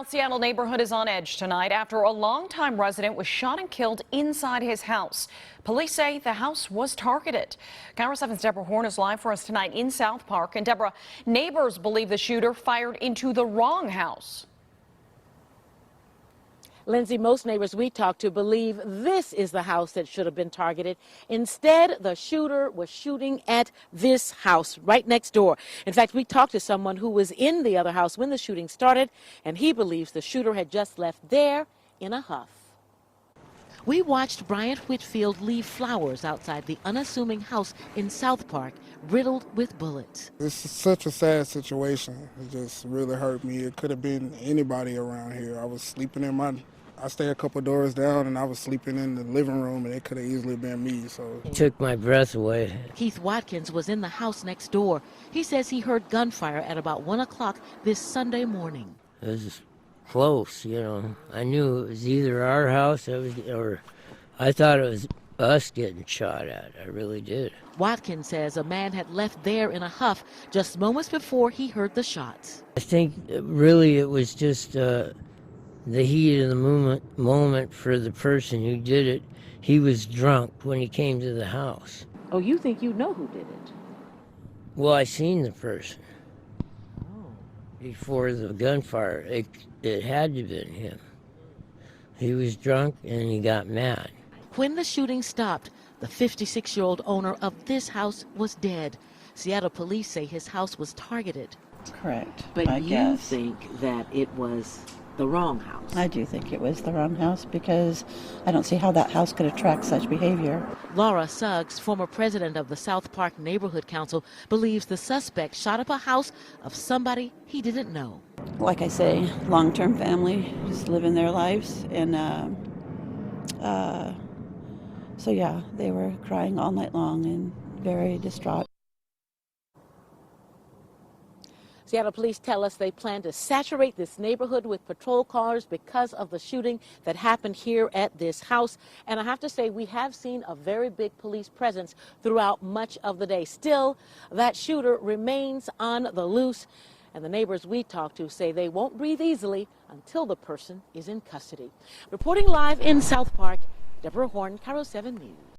South Seattle neighborhood is on edge tonight after a longtime resident was shot and killed inside his house. Police say the house was targeted. KIRO 7's Deborah Horne is live for us tonight in South Park. And Deborah, neighbors believe the shooter fired into the wrong house. Lindsay, most neighbors we talked to believe this is the house that should have been targeted. Instead, the shooter was shooting at this house right next door. In fact, we talked to someone who was in the other house when the shooting started, and he believes the shooter had just left there in a huff. We watched Bryant Whitfield leave flowers outside the unassuming house in South Park, riddled with bullets. It's such a sad situation. It just really hurt me. It could have been anybody around here. I was sleeping I stay a couple doors down, and I was sleeping in the living room, and it could have easily been me. So it took my breath away. Keith Watkins was in the house next door. He says he heard gunfire at about 1 o'clock this Sunday morning. It was close, you know. I knew it was either our house or I thought it was us getting shot at. I really did. Watkins says a man had left there in a huff just moments before he heard the shots. I think really it was just the heat of the moment for the person who did it. He was drunk when he came to the house. Oh, you think you know who did it? Well, I seen the person. Before the gunfire. It had to have been him. He was drunk and he got mad. When the shooting stopped, the 56-year-old owner of this house was dead. Seattle police say his house was targeted. Correct. But you think that it was the wrong house? I do think it was the wrong house because I don't see how that house could attract such behavior. Laura SUGGS, former president of the South Park Neighborhood Council, believes the suspect shot up a house of somebody he didn't know. Like I say, long-term family, just living their lives. And so, yeah, they were crying all night long and very distraught. Seattle police tell us they plan to saturate this neighborhood with patrol cars because of the shooting that happened here at this house. And I have to say, we have seen a very big police presence throughout much of the day. Still, that shooter remains on the loose. And the neighbors we talked to say they won't breathe easily until the person is in custody. Reporting live in South Park, Deborah Horne, KIRO 7 News.